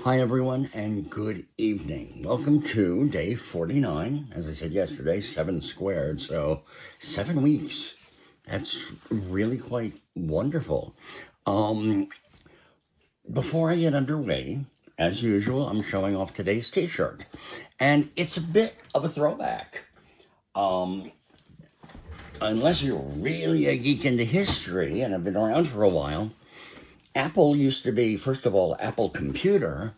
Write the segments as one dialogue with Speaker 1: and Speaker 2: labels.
Speaker 1: Hi, everyone, and good evening. Welcome to day 49. As I said yesterday, 7 squared, so 7 weeks. That's really quite wonderful. Before I get underway, as usual, I'm showing off today's t-shirt. And it's a bit of a throwback. Unless you're really a geek into history and have been around for a while, Apple used to be, first of all, Apple Computer,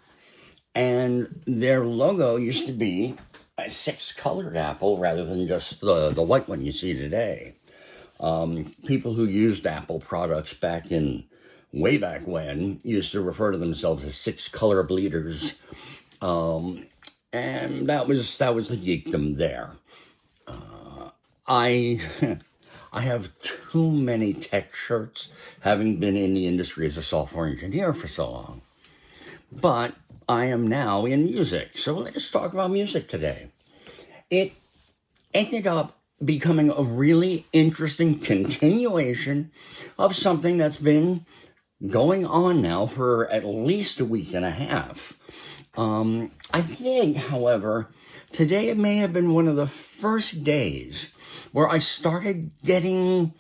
Speaker 1: and their logo used to be a 6-colored apple rather than just the white one you see today. People who used Apple products way back when used to refer to themselves as 6-color bleeders, and that was the geekdom there. I have too many tech shirts, having been in the industry as a software engineer for so long. But I am now in music, so let's talk about music today. It ended up becoming a really interesting continuation of something that's been going on now for at least a week and a half. I think, however, today it may have been one of the first days where I started getting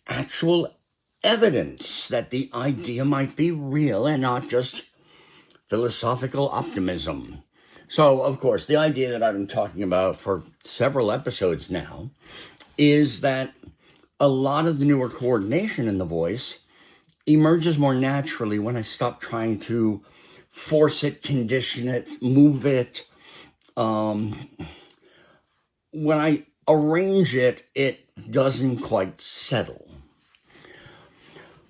Speaker 1: actual evidence that the idea might be real and not just philosophical optimism. So, of course, the idea that I've been talking about for several episodes now is that a lot of the newer coordination in the voice emerges more naturally when I stop trying to force it, condition it, move it. When I arrange it, it doesn't quite settle.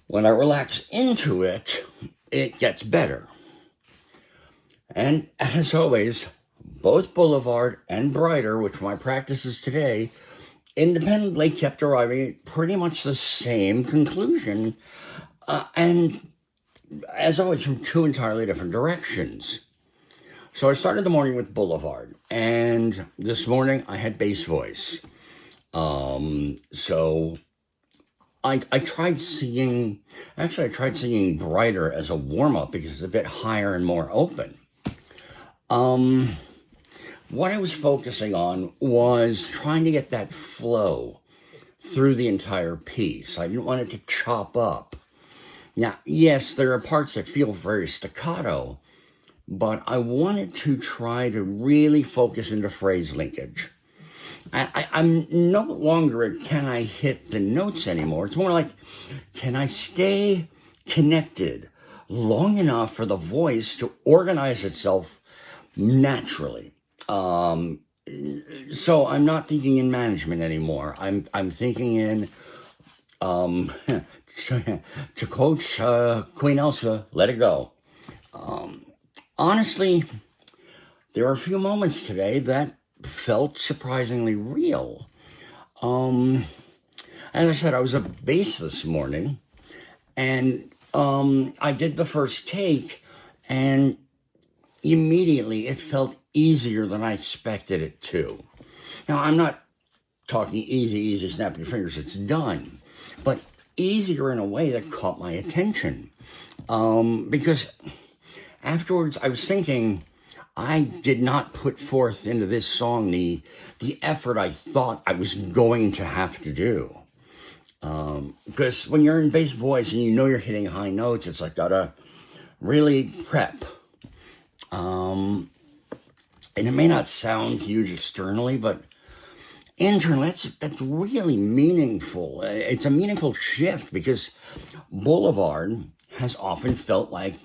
Speaker 1: When I relax into it, it gets better. And as always, both Boulevard and Brighter, which my practice is today, independently kept arriving at pretty much the same conclusion. And as always, from two entirely different directions. So I started the morning with Boulevard, and this morning I had bass voice. So I tried singing Brighter as a warm-up because it's a bit higher and more open. What I was focusing on was trying to get that flow through the entire piece. I didn't want it to chop up. Now, yes, there are parts that feel very staccato, but I wanted to try to really focus into phrase linkage. I'm no longer at can I hit the notes anymore. It's more like, can I stay connected long enough for the voice to organize itself naturally? So I'm not thinking in management anymore. I'm thinking in, to quote Queen Elsa, let it go. Honestly, there are a few moments today that felt surprisingly real. As I said, I was at bass this morning, and I did the first take, and immediately it felt easier than I expected it to. Now, I'm not talking easy, snap your fingers, it's done, but easier in a way that caught my attention. Because afterwards I was thinking, I did not put forth into this song the effort I thought I was going to have to do. Because when you're in bass voice and you know you're hitting high notes, it's like gotta really prep. And it may not sound huge externally, but internally, that's really meaningful. It's a meaningful shift because Boulevard has often felt like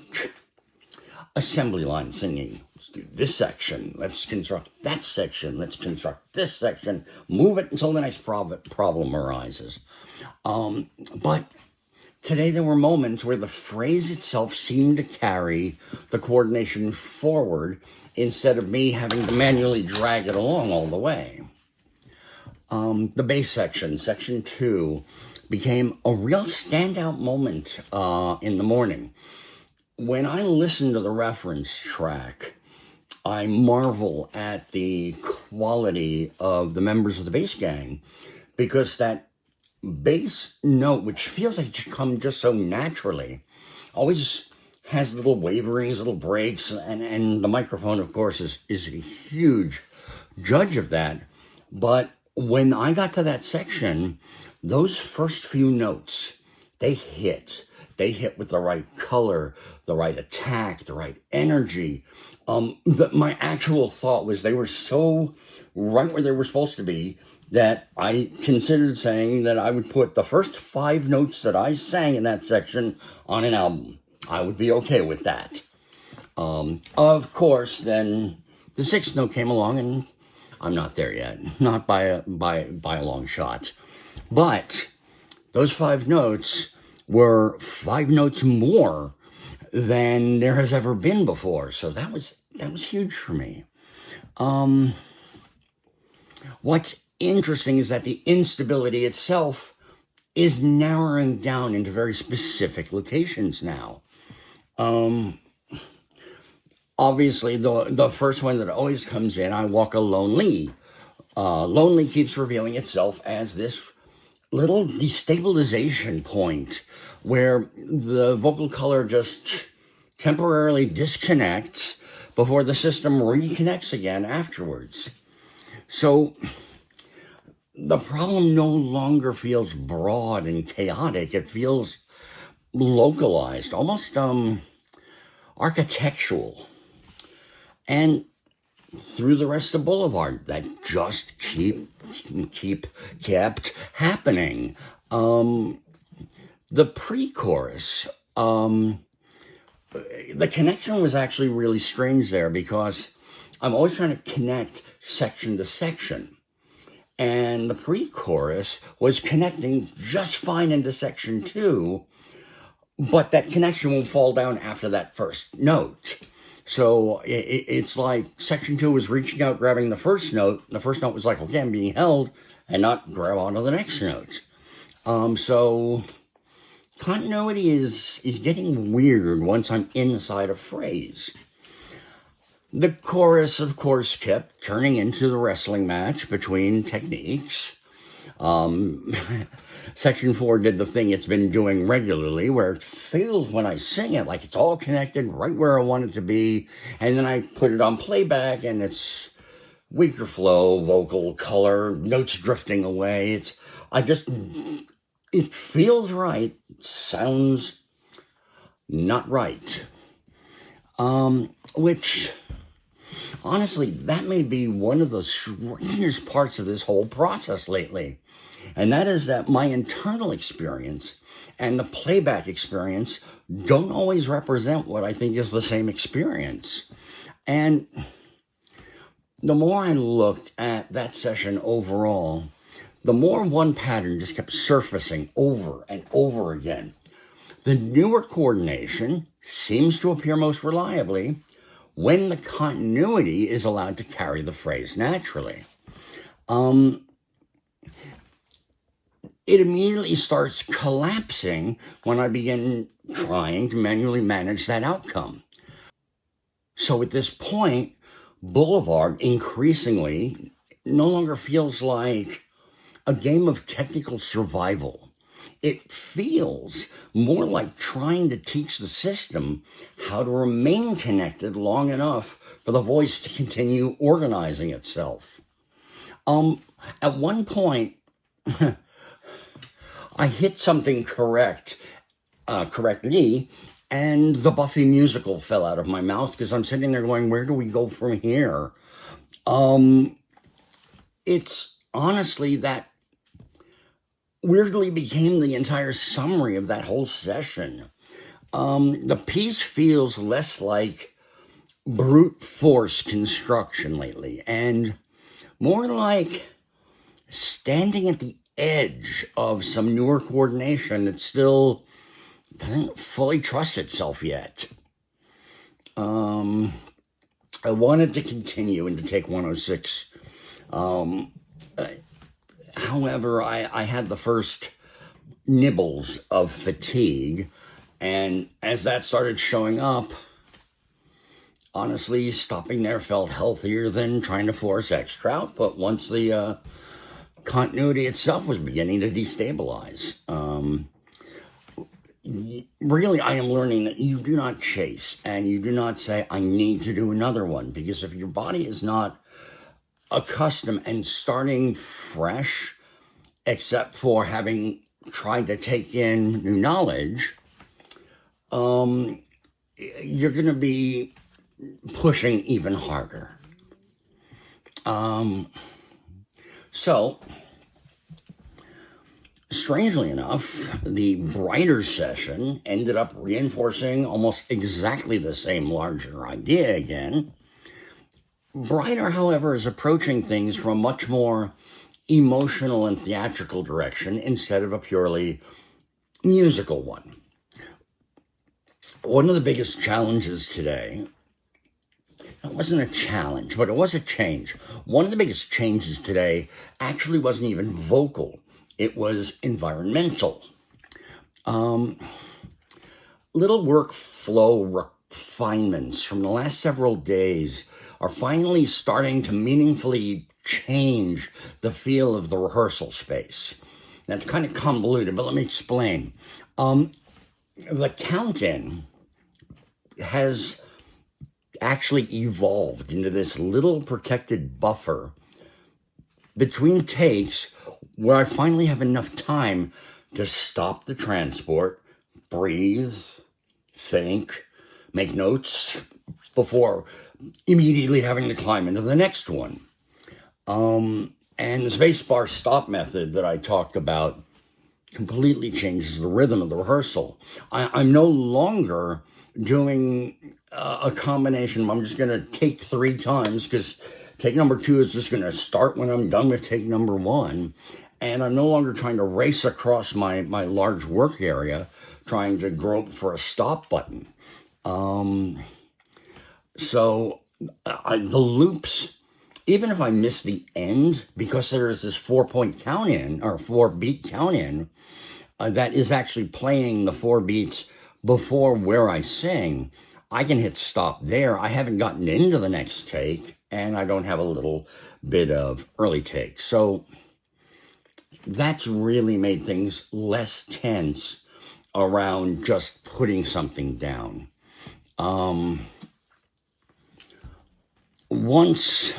Speaker 1: assembly line singing. Let's do this section. Let's construct that section. Let's construct this section. Move it until the next problem arises. But today there were moments where the phrase itself seemed to carry the coordination forward instead of me having to manually drag it along all the way. The bass section 2, became a real standout moment in the morning. When I listen to the reference track, I marvel at the quality of the members of the bass gang, because that bass note, which feels like it should come just so naturally, always has little waverings, little breaks, and the microphone, of course, is a huge judge of that. But when I got to that section, those first few notes, they hit. They hit with the right color, the right attack, the right energy. My actual thought was they were so right where they were supposed to be that I considered saying that I would put the first 5 notes that I sang in that section on an album. I would be okay with that. Of course, then the 6th note came along, and I'm not there yet, not by a long shot. But those 5 notes were 5 notes more than there has ever been before. So that was huge for me. What's interesting is that the instability itself is narrowing down into very specific locations now. Obviously, the first one that always comes in, I walk a lonely. Lonely keeps revealing itself as this little destabilization point where the vocal color just temporarily disconnects before the system reconnects again afterwards. So the problem no longer feels broad and chaotic. It feels localized, almost architectural. And through the rest of Boulevard, that just kept happening. The pre-chorus, the connection was actually really strange there because I'm always trying to connect section to section. And the pre-chorus was connecting just fine into section 2, but that connection will fall down after that first note. So it's like section 2 was reaching out, grabbing the first note. The first note was like, okay, I'm being held, and not grab onto the next note. So continuity is getting weird once I'm inside a phrase. The chorus, of course, kept turning into the wrestling match between techniques. Section 4 did the thing it's been doing regularly, where it feels when I sing it like it's all connected right where I want it to be, and then I put it on playback, and it's weaker flow, vocal color, notes drifting away. It feels right, sounds not right. Which, honestly, that may be one of the strangest parts of this whole process lately. And that is that my internal experience and the playback experience don't always represent what I think is the same experience. And the more I looked at that session overall, the more one pattern just kept surfacing over and over again. The newer coordination seems to appear most reliably when the continuity is allowed to carry the phrase naturally. It immediately starts collapsing when I begin trying to manually manage that outcome. So at this point, Boulevard increasingly no longer feels like a game of technical survival. It feels more like trying to teach the system how to remain connected long enough for the voice to continue organizing itself. At one point, I hit something correctly, and the Buffy musical fell out of my mouth because I'm sitting there going, where do we go from here? It's honestly that weirdly became the entire summary of that whole session. The piece feels less like brute force construction lately, and more like standing at the edge of some newer coordination that still doesn't fully trust itself yet. I wanted to continue into take 106. However, I had the first nibbles of fatigue, and as that started showing up, honestly, stopping there felt healthier than trying to force extra output once the continuity itself was beginning to destabilize. really, I am learning that you do not chase and you do not say, I need to do another one. Because if your body is not accustomed and starting fresh, except for having tried to take in new knowledge, you're going to be pushing even harder. So, strangely enough, the brighter session ended up reinforcing almost exactly the same larger idea again. Brighter, however, is approaching things from a much more emotional and theatrical direction instead of a purely musical one. One of the biggest challenges today, it wasn't a challenge, but it was a change. One of the biggest changes today actually wasn't even vocal. It was environmental. Little workflow refinements from the last several days are finally starting to meaningfully change the feel of the rehearsal space. That's kind of convoluted, but let me explain. The count-in has actually evolved into this little protected buffer between takes where I finally have enough time to stop the transport, breathe, think, make notes before immediately having to climb into the next one. And the spacebar stop method that I talked about completely changes the rhythm of the rehearsal. I'm no longer doing a combination. I'm just going to take 3 times because take number 2 is just going to start when I'm done with take number 1. And I'm no longer trying to race across my large work area, trying to grope for a stop button. So the loops, even if I miss the end, because there is this 4-point count in, or 4-beat count in, that is actually playing the 4 beats before where I sing, I can hit stop there. I haven't gotten into the next take, and I don't have a little bit of early take. So that's really made things less tense around just putting something down. Once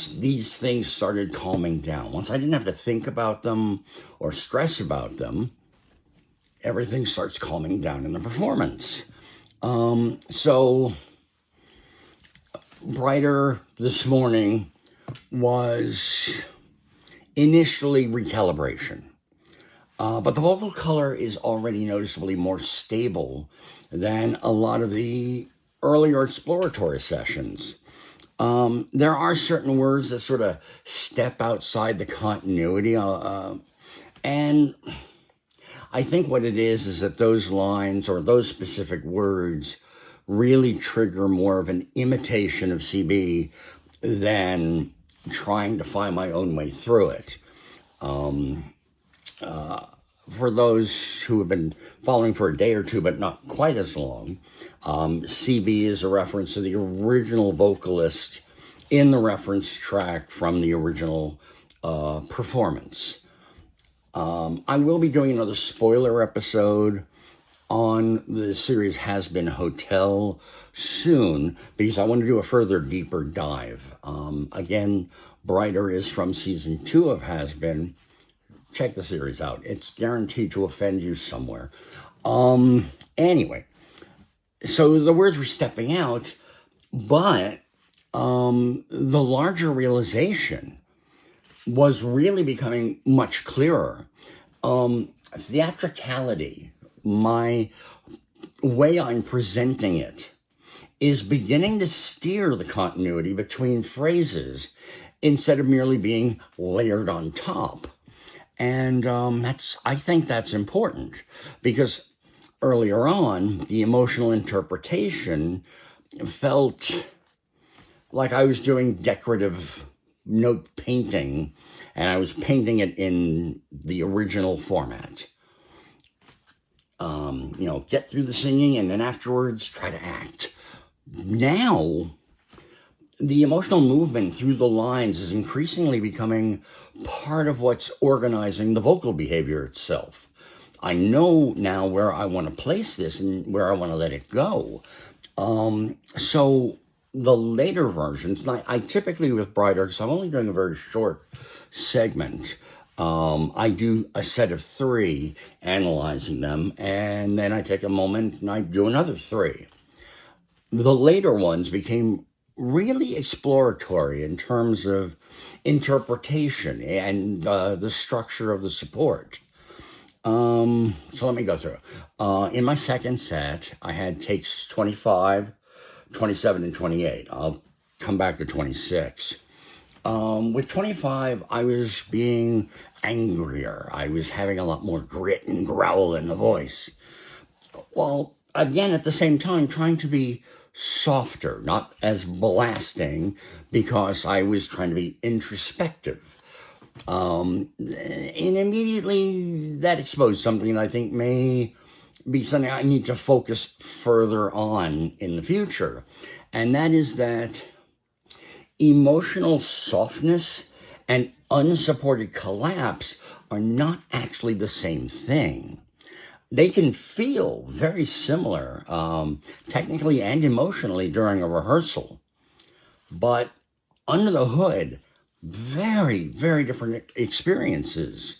Speaker 1: these things started calming down, once I didn't have to think about them or stress about them, everything starts calming down in the performance. So brighter this morning was initially recalibration. But the vocal color is already noticeably more stable than a lot of the earlier exploratory sessions. There are certain words that sort of step outside the continuity. And I think what it is that those lines or those specific words really trigger more of an imitation of CB than trying to find my own way through it. For those who have been following for a day or two, but not quite as long, CB is a reference to the original vocalist in the reference track from the original performance. I will be doing another spoiler episode on the series Hazbin Hotel soon, because I want to do a further deeper dive. Again, Brighter is from season 2 of Hazbin. Check the series out. It's guaranteed to offend you somewhere. Anyway, so the words were stepping out, but the larger realization was really becoming much clearer. Theatricality, my way I'm presenting it, is beginning to steer the continuity between phrases instead of merely being layered on top. And I think that's important, because earlier on, the emotional interpretation felt like I was doing decorative note painting, and I was painting it in the original format. Get through the singing, and then afterwards, try to act. Now, the emotional movement through the lines is increasingly becoming part of what's organizing the vocal behavior itself. I know now where I want to place this and where I want to let it go. So the later versions, I typically with Brighter, because I'm only doing a very short segment, I do a set of 3, analyzing them, and then I take a moment and I do another 3. The later ones became really exploratory in terms of interpretation and the structure of the support. So let me go through. In my second set, I had takes 25, 27, and 28. I'll come back to 26. With 25, I was being angrier. I was having a lot more grit and growl in the voice. Well, again, at the same time, trying to be softer, not as blasting, because I was trying to be introspective. And immediately that exposed something that I think may be something I need to focus further on in the future. And that is that emotional softness and unsupported collapse are not actually the same thing. They can feel very similar, technically and emotionally during a rehearsal. But under the hood, very, very different experiences.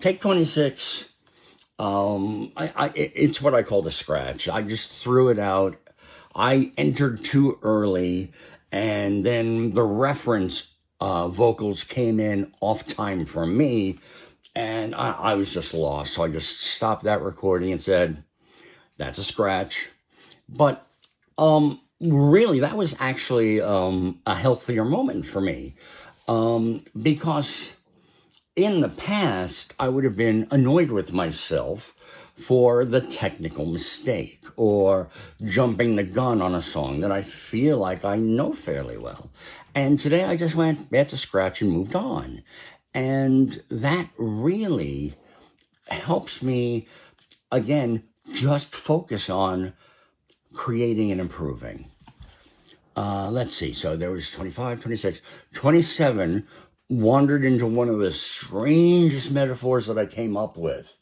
Speaker 1: Take 26. It's what I call the scratch. I just threw it out. I entered too early, and then the reference vocals came in off time for me, and I was just lost. So I just stopped that recording and said, that's a scratch. But really, that was actually a healthier moment for me, because in the past, I would have been annoyed with myself for the technical mistake or jumping the gun on a song that I feel like I know fairly well. And today I just went, that's a scratch, and moved on. And that really helps me, again, just focus on creating and improving. Let's see. So there was 25, 26, 27 wandered into one of the strangest metaphors that I came up with.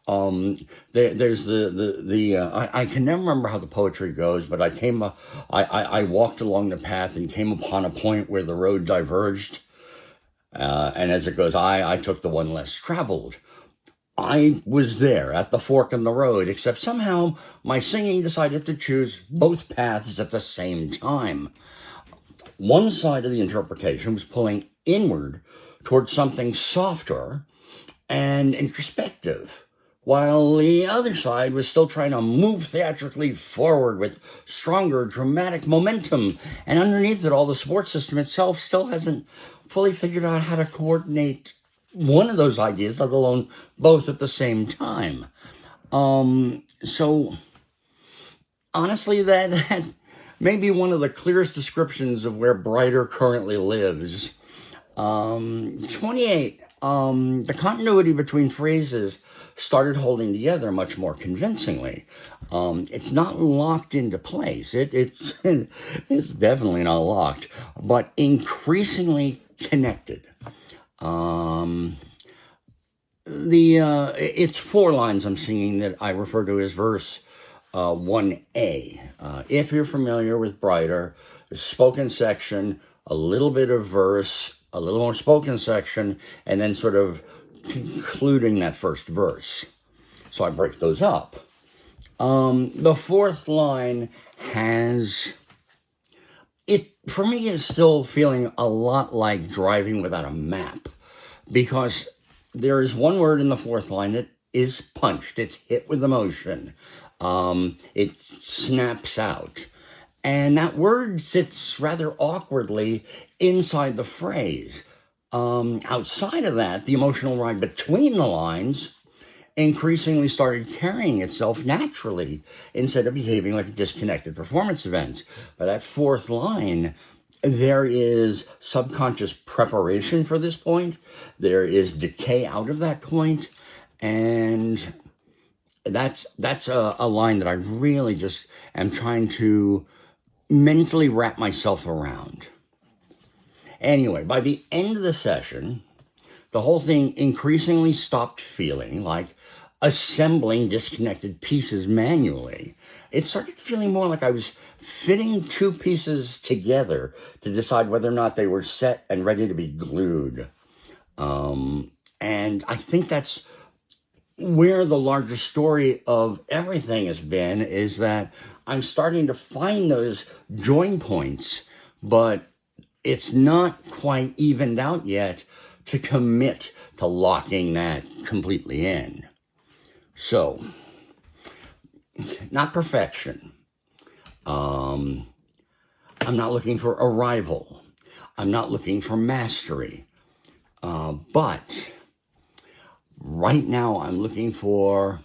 Speaker 1: There's I can never remember how the poetry goes, but I walked along the path and came upon a point where the road diverged. And as it goes, I took the one less traveled. I was there at the fork in the road, except somehow my singing decided to choose both paths at the same time. One side of the interpretation was pulling inward towards something softer and introspective, while the other side was still trying to move theatrically forward with stronger dramatic momentum. And underneath it all, the support system itself still hasn't fully figured out how to coordinate one of those ideas, let alone both at the same time. So honestly, that may be one of the clearest descriptions of where Brighter currently lives. 28, the continuity between phrases started holding together much more convincingly. It's not locked into place. It's definitely not locked, but increasingly connected. It's 4 lines I'm singing that I refer to as verse 1A. If you're familiar with Brighter, the spoken section, a little bit of verse, a little more spoken section, and then sort of concluding that first verse. So I break those up. The 4th line for me, is still feeling a lot like driving without a map, because there is one word in the 4th line that is punched. It's hit with emotion. It snaps out. And that word sits rather awkwardly inside the phrase. Outside of that, the emotional ride between the lines increasingly started carrying itself naturally instead of behaving like a disconnected performance event. By that 4th line, there is subconscious preparation for this point. There is decay out of that point. And that's a line that I really just am trying to mentally wrap myself around. Anyway, by the end of the session, the whole thing increasingly stopped feeling like assembling disconnected pieces manually. It started feeling more like I was fitting two pieces together to decide whether or not they were set and ready to be glued. And I think that's where the larger story of everything has been, is that I'm starting to find those join points, but it's not quite evened out yet to commit to locking that completely in. So, not perfection. I'm not looking for arrival. I'm not looking for mastery. But right now I'm looking for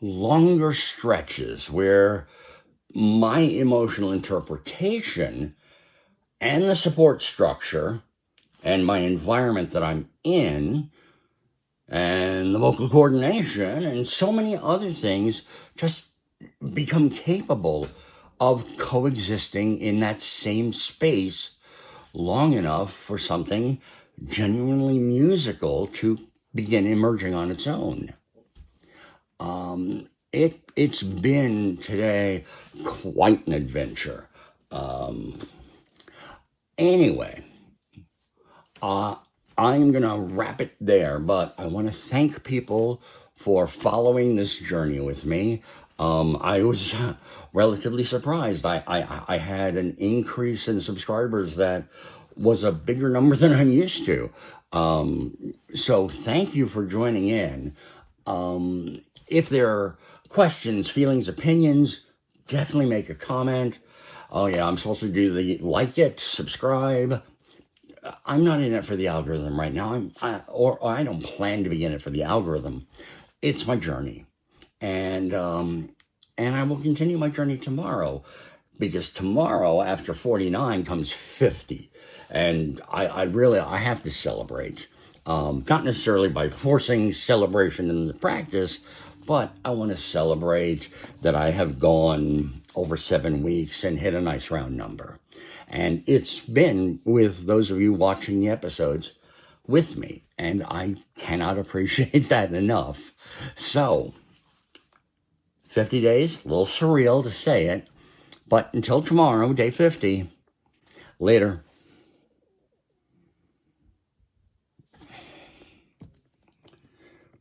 Speaker 1: longer stretches where my emotional interpretation and the support structure and my environment that I'm in and the vocal coordination and so many other things just become capable of coexisting in that same space long enough for something genuinely musical to begin emerging on its own. It's been today quite an adventure. Anyway, I'm going to wrap it there, but I want to thank people for following this journey with me. I was relatively surprised. I had an increase in subscribers that was a bigger number than I'm used to. So thank you for joining in. If there are questions, feelings, opinions, definitely make a comment. Oh yeah, I'm supposed to do the like it, subscribe. I'm not in it for the algorithm right now. I don't plan to be in it for the algorithm. It's my journey. And I will continue my journey tomorrow, because tomorrow after 49 comes 50. And I have to celebrate. Not necessarily by forcing celebration in the practice, but I want to celebrate that I have gone over 7 weeks and hit a nice round number. And it's been with those of you watching the episodes with me, and I cannot appreciate that enough. So, 50 days, a little surreal to say it, but until tomorrow, day 50, later.